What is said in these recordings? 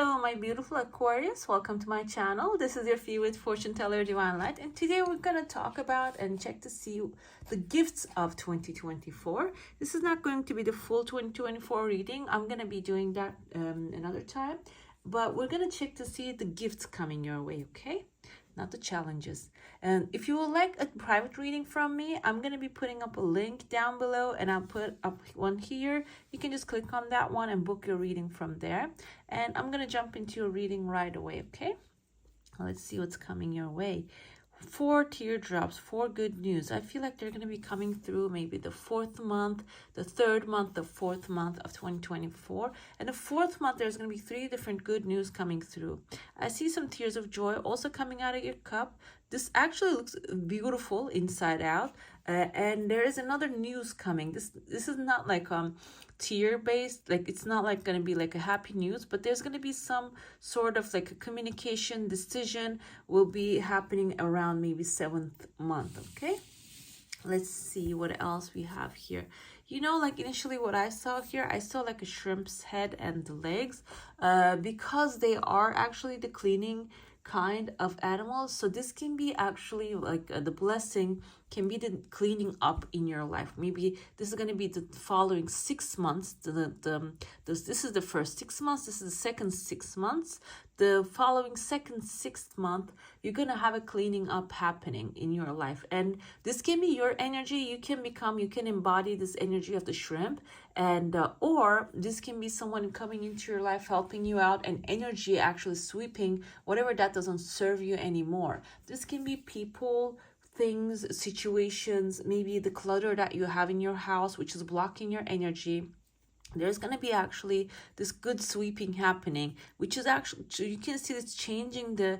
Hello, my beautiful Aquarius. Welcome to my channel. This is your favorite fortune teller, Divine Light. And today we're going to talk about and check to see the gifts of 2024. This is not going to be the full 2024 reading. I'm going to be doing that another time. But we're going to check to see the gifts coming your way, okay? Not the challenges. And if you would like a private reading from me, I'm going to be putting up a link down below, and I'll put up one here. You can just click on that one and book your reading from there. And I'm going to jump into your reading right away, okay? Let's see what's coming your way. 4 teardrops, 4 good news. I feel like they're going to be coming through maybe the 4th month, the 3rd month, the 4th month of 2024. And the 4th month, there's going to be 3 different good news coming through. I see some tears of joy also coming out of your cup. This actually looks beautiful inside out. And there is another news coming. This is not like tear based, like it's not like going to be like a happy news, but there's going to be some sort of like a communication decision will be happening around maybe 7th month. Okay, let's see what else we have here. You know, like initially what I saw here, I saw like a shrimp's head and the legs, because they are actually the cleaning kind of animals. So this can be actually like the blessing can be the cleaning up in your life. Maybe this is going to be the following 6 months. This is the first 6 months. This is the second 6 months. The following second 6th month, you're going to have a cleaning up happening in your life. And this can be your energy. You can embody this energy of the shrimp. And or this can be someone coming into your life, helping you out, and energy actually sweeping whatever that doesn't serve you anymore. This can be people, things, situations, maybe the clutter that you have in your house, which is blocking your energy. There's going to be actually this good sweeping happening, which is actually, so you can see it's changing the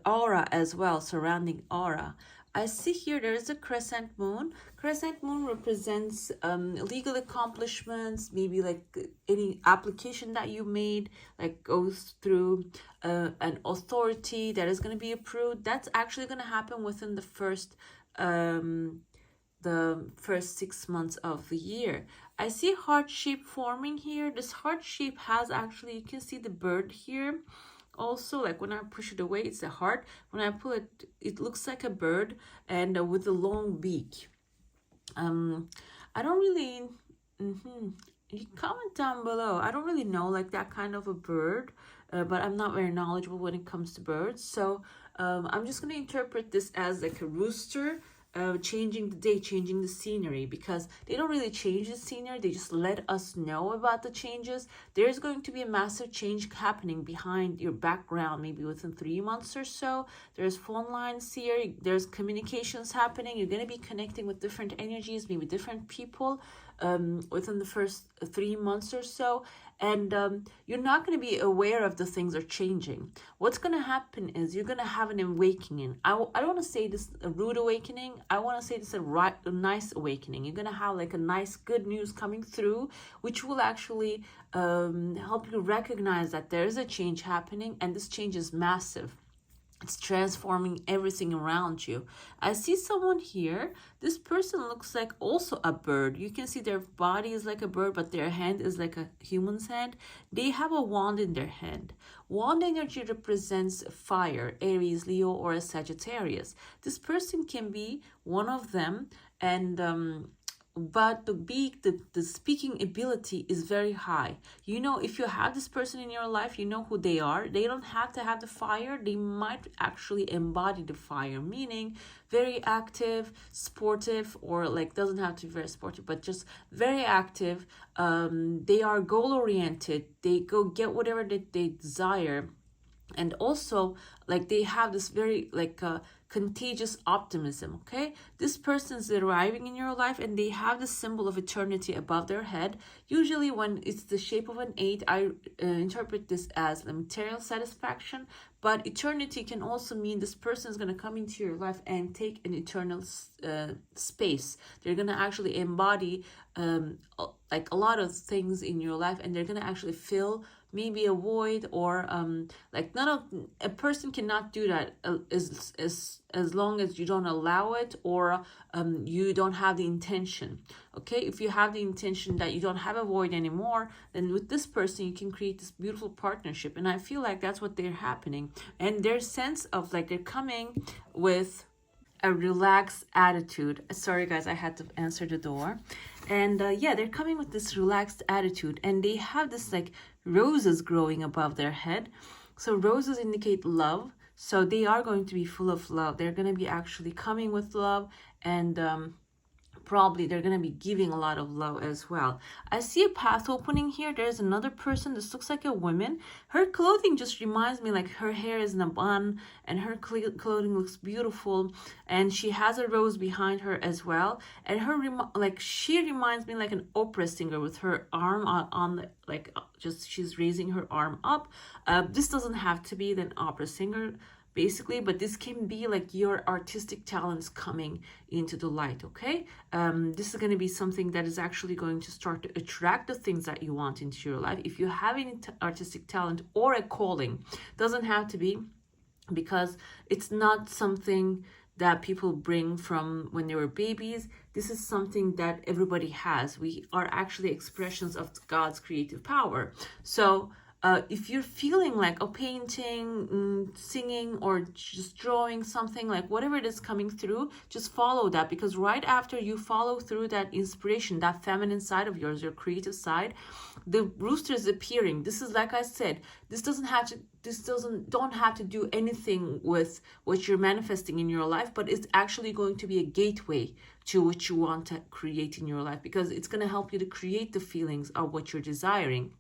aura as well, surrounding aura. I see here there is a crescent moon. Crescent moon represents legal accomplishments, maybe like any application that you made, like goes through an authority that is going to be approved. That's actually going to happen within the first 6 months of the year. I see heart shape forming here. This heart shape has actually, you can see the bird here. Also, like when I push it away, it's a heart. When I pull it, it looks like a bird, and with a long beak. I don't really, you comment down below. I don't really know like that kind of a bird, but I'm not very knowledgeable when it comes to birds. So I'm just going to interpret this as like a rooster, changing the day, changing the scenery, because they don't really change the scenery, they just let us know about the changes. There's going to be a massive change happening behind your background, maybe within 3 months or so. There's phone lines here, there's communications happening. You're going to be connecting with different energies, maybe different people within the first 3 months or so. And you're not going to be aware of the things are changing. What's going to happen is you're going to have an awakening. I don't want to say this a rude awakening. I want to say this a nice awakening. You're going to have like a nice good news coming through, which will actually help you recognize that there is a change happening, and this change is massive. It's transforming everything around you. I see someone here. This person looks like also a bird. You can see their body is like a bird, but their hand is like a human's hand. They have a wand in their hand. Wand energy represents fire, Aries, Leo, or a Sagittarius. This person can be one of them, and but the speaking ability is very high. You know, if you have this person in your life, you know who they are. They don't have to have the fire. They might actually embody the fire, meaning very active, sportive, or like doesn't have to be very sportive, but just very active. They are goal oriented. They go get whatever that they desire. And also, like, they have this very like contagious optimism. Okay, this person is arriving in your life, and they have the symbol of eternity above their head. Usually when it's the shape of an 8, I interpret this as a material satisfaction, but eternity can also mean this person is going to come into your life and take an eternal space. They're going to actually embody like a lot of things in your life, and they're going to actually fill maybe a void, or like a person cannot do that as long as you don't allow it, or you don't have the intention. Okay, if you have the intention that you don't have a void anymore, then with this person you can create this beautiful partnership. And I feel like that's what they're happening, and their sense of like they're coming with a relaxed attitude. Sorry guys, I had to answer the door. And yeah, they're coming with this relaxed attitude, and they have this like roses growing above their head. So roses indicate love, so they are going to be full of love. They're going to be actually coming with love, and probably they're going to be giving a lot of love as well. I see a path opening here. There's another person. This looks like a woman. Her clothing just reminds me like her hair is in a bun, and her clothing looks beautiful, and she has a rose behind her as well. And her she reminds me like an opera singer with her arm on the like just she's raising her arm up. This doesn't have to be an opera singer basically, but this can be like your artistic talents coming into the light. Okay, this is going to be something that is actually going to start to attract the things that you want into your life. If you have any artistic talent or a calling, doesn't have to be, because it's not something that people bring from when they were babies. This is something that everybody has. We are actually expressions of God's creative power. So if you're feeling like painting, singing, or just drawing something, like whatever it is coming through, just follow that, because right after you follow through that inspiration, that feminine side of yours, your creative side, the rooster is appearing. This is, like I said, don't have to do anything with what you're manifesting in your life, but it's actually going to be a gateway to what you want to create in your life, because it's going to help you to create the feelings of what you're desiring.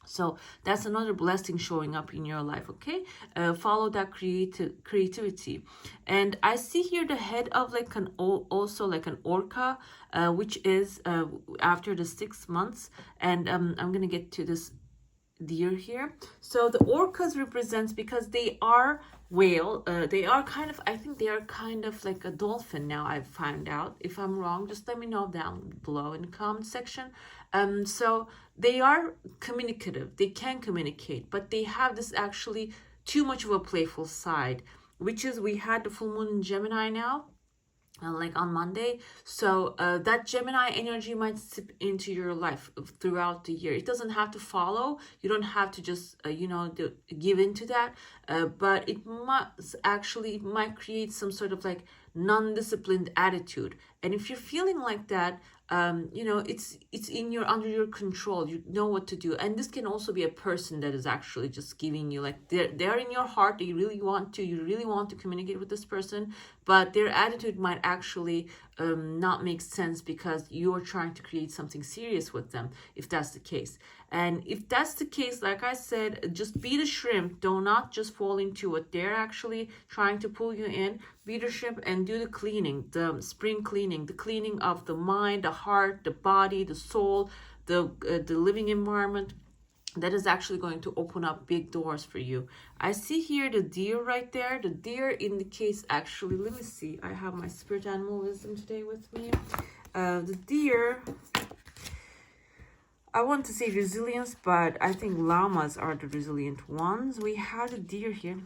So that's another blessing showing up in your life. Okay, follow that creativity. And I see here the head of like also like an orca, which is after the 6 months. And I'm gonna get to this deer here. So the orcas represents, because they are whale, they are kind of, I think they are kind of like a dolphin now. I've found out. If I'm wrong, just let me know down below in the comment section. So they are communicative, they can communicate, but they have this actually too much of a playful side, which is, we had the full moon in Gemini now, like on Monday. So that Gemini energy might sip into your life throughout the year. It doesn't have to follow. You don't have to just give into that, but it might create some sort of like non-disciplined attitude. And if you're feeling like that, it's under your control. You know what to do. And this can also be a person that is actually just giving you, like, they're in your heart. You really want to communicate with this person, but their attitude might actually not make sense, because you are trying to create something serious with them, if that's the case. And if that's the case, like I said, just be the shrimp. Do not just fall into what they're actually trying to pull you in. Be the shrimp and do the cleaning, the spring cleaning, the cleaning of the mind, the heart, the body, the soul, the living environment. That is actually going to open up big doors for you. I see here the deer right there. The deer indicates, actually, let me see. I have my spirit animal wisdom today with me. The deer, I want to say resilience, but I think llamas are the resilient ones. We have the deer here.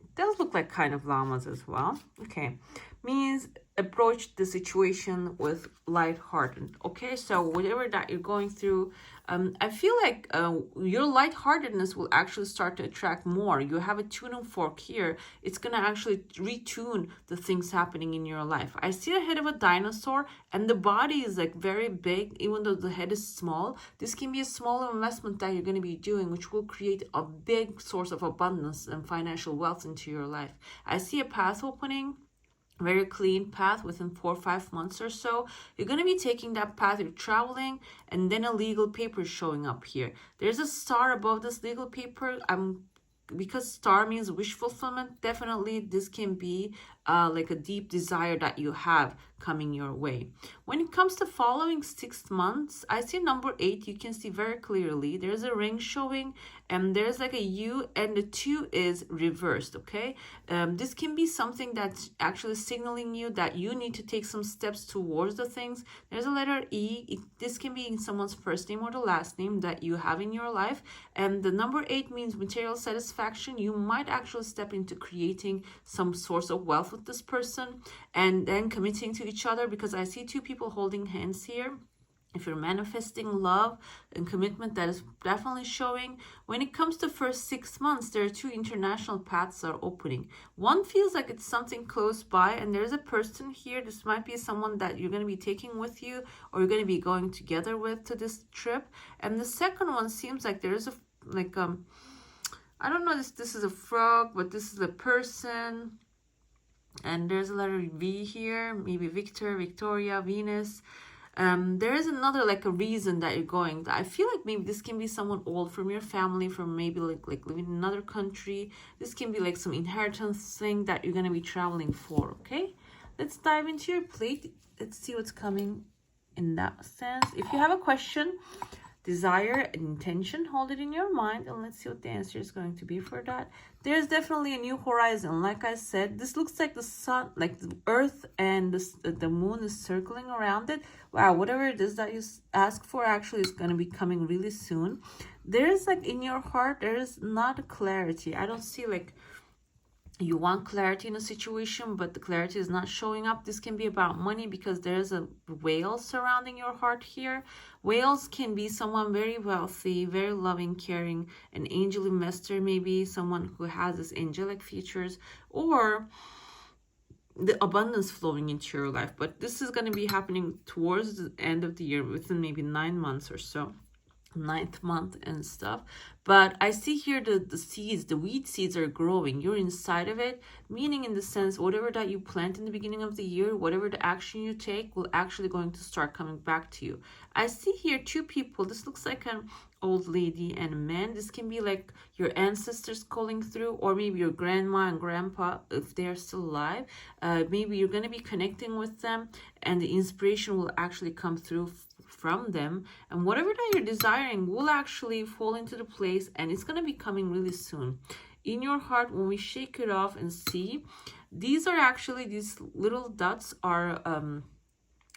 It does look like kind of llamas as well. Okay, means approach the situation with lighthearted. Okay, so whatever that you're going through, I feel like your lightheartedness will actually start to attract more. You have a tuning fork here. It's going to actually retune the things happening in your life. I see the head of a dinosaur, and the body is like very big, even though the head is small. This can be a small investment that you're going to be doing, which will create a big source of abundance and financial wealth into your life. I see a path opening. Very clean path within 4 or 5 months or so. You're going to be taking that path, you're traveling, and then a legal paper is showing up here. There's a star above this legal paper. Because star means wish fulfillment, definitely this can be like a deep desire that you have coming your way. When it comes to following 6 months, I see number 8. You can see very clearly there's a ring showing, and there's like a U, and the 2 is reversed. Okay, this can be something that's actually signaling you that you need to take some steps towards the things. There's a letter E. This can be in someone's first name or the last name that you have in your life, and the number 8 means material satisfaction. You might actually step into creating some source of wealth with this person and then committing to each other, because I see 2 people holding hands here. If you're manifesting love and commitment, that is definitely showing. When it comes to first 6 months, there are 2 international paths are opening. One feels like it's something close by, and there's a person here. This might be someone that you're going to be taking with you, or you're going to be going together with to this trip. And the second one seems like there is a, like, I don't know, this is a frog, but this is a person. And there's a letter V here, maybe Victor, Victoria, Venus. There is another, like, a reason that you're going. I feel like maybe this can be someone old from your family, from maybe like living in another country. This can be like some inheritance thing that you're going to be traveling for. Okay, let's dive into your plate. Let's see what's coming in that sense. If you have a question, desire, and intention, hold it in your mind, and let's see what the answer is going to be for that. There's definitely a new horizon. Like I said, this looks like the sun, like the earth, and the moon is circling around it. Wow, whatever it is that you ask for actually is going to be coming really soon. There's, like, in your heart, there is not a clarity. I don't see, like, you want clarity in a situation, but the clarity is not showing up. This can be about money, because there's a whale surrounding your heart here. Whales can be someone very wealthy, very loving, caring, an angel investor, maybe someone who has this angelic features, or the abundance flowing into your life. But this is going to be happening towards the end of the year, within maybe 9 months or so. 9th month and stuff. But I see here the seeds, the weed seeds are growing. You're inside of it, meaning in the sense, whatever that you plant in the beginning of the year, whatever the action you take will actually going to start coming back to you. I see here 2 people. This looks like an old lady and a man. This can be like your ancestors calling through, or maybe your grandma and grandpa if they are still alive. Maybe you're going to be connecting with them, and the inspiration will actually come through from them, and whatever that you're desiring will actually fall into the place, and it's going to be coming really soon. In your heart, when we shake it off and see, these are actually, these little dots are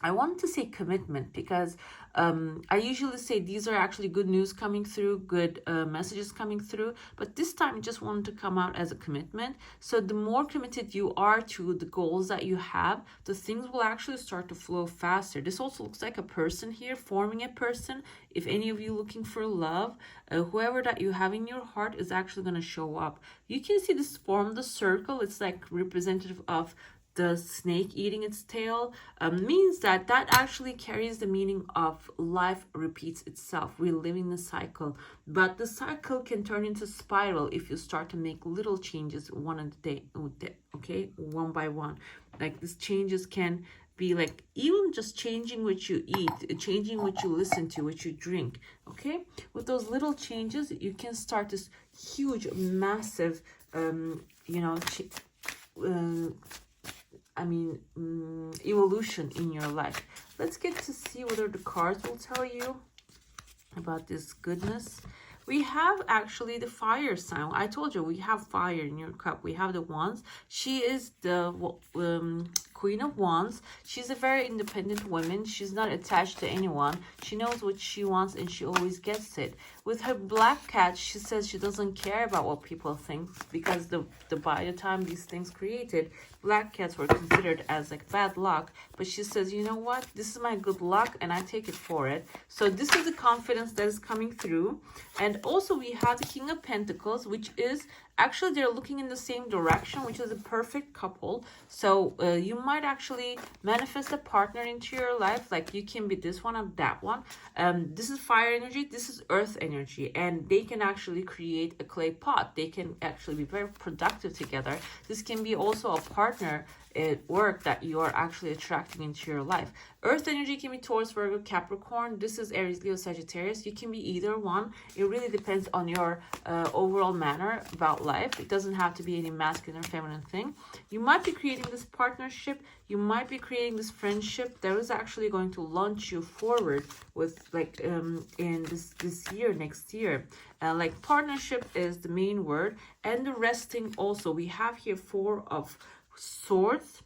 I wanted to say commitment, because I usually say these are actually good news coming through, good messages coming through, but this time I just wanted to come out as a commitment. So the more committed you are to the goals that you have, the things will actually start to flow faster. This also looks like a person here, forming a person. If any of you looking for love, whoever that you have in your heart is actually going to show up. You can see this form, the circle. It's like representative of the snake eating its tail, means that actually carries the meaning of life repeats itself. We're living the cycle, but the cycle can turn into spiral if you start to make little changes one by one. Like, these changes can be like even just changing what you eat, changing what you listen to, what you drink. Okay, with those little changes, you can start this huge, massive, evolution in your life. Let's get to see whether the cards will tell you about this goodness. We have actually the fire sign. I told you we have fire in your cup. We have the Wands. She is the Queen of Wands. She's a very independent woman. She's not attached to anyone. She knows what she wants, and she always gets it. With her black cat, she says she doesn't care about what people think, because by the time these things created, black cats were considered as like bad luck. But she says, you know what? This is my good luck, and I take it for it. So this is the confidence that is coming through. And also we have the King of Pentacles, which is actually, they're looking in the same direction, which is a perfect couple. So you might actually manifest a partner into your life. Like, you can be this one or that one. This is fire energy. This is earth energy. And they can actually create a clay pot. They can actually be very productive together. This can be also a partner at work that you are actually attracting into your life. Earth energy can be Taurus, Virgo, Capricorn. This is Aries, Leo, Sagittarius. You can be either one. It really depends on your overall manner about life. It doesn't have to be any masculine or feminine thing. You might be creating this partnership. You might be creating this friendship that is actually going to launch you forward with like in this year, next year. Like partnership is the main word, and the resting also. We have here 4 of Swords.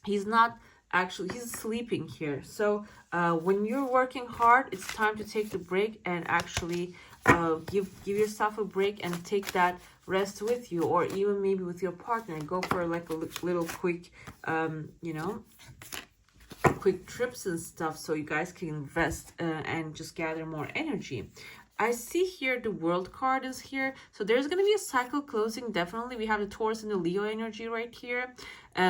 He's not actually, he's sleeping here. So when you're working hard, it's time to take the break and actually give yourself a break and take that rest with you, or even maybe with your partner. Go for like a little quick you know, quick trips and stuff, so you guys can rest and just gather more energy. I see here the World card is here. So there's going to be a cycle closing. Definitely. We have the Taurus and the Leo energy right here.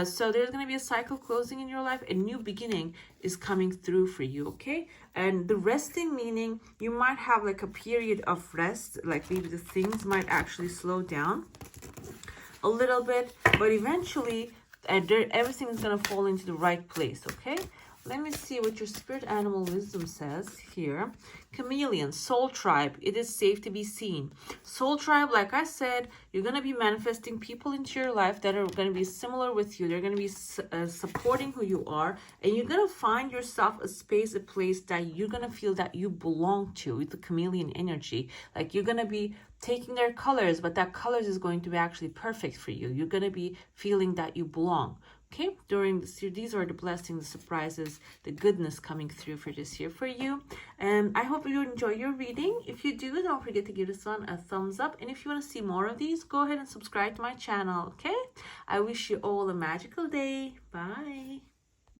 So there's going to be a cycle closing in your life. A new beginning is coming through for you, okay? And the resting, meaning you might have like a period of rest. Like maybe the things might actually slow down a little bit. But eventually, everything is going to fall into the right place, okay? Let me see what your spirit animal wisdom says here. Chameleon, soul tribe, it is safe to be seen. Soul tribe, like I said, you're going to be manifesting people into your life that are going to be similar with you. They're going to be supporting who you are. And you're going to find yourself a space, a place that you're going to feel that you belong to with the chameleon energy. Like you're going to be taking their colors, but that colors is going to be actually perfect for you. You're going to be feeling that you belong. Okay, during this year, these are the blessings, the surprises, the goodness coming through for this year for you. And I hope you enjoy your reading. If you do, don't forget to give this one a thumbs up. And if you want to see more of these, go ahead and subscribe to my channel, okay? I wish you all a magical day. Bye.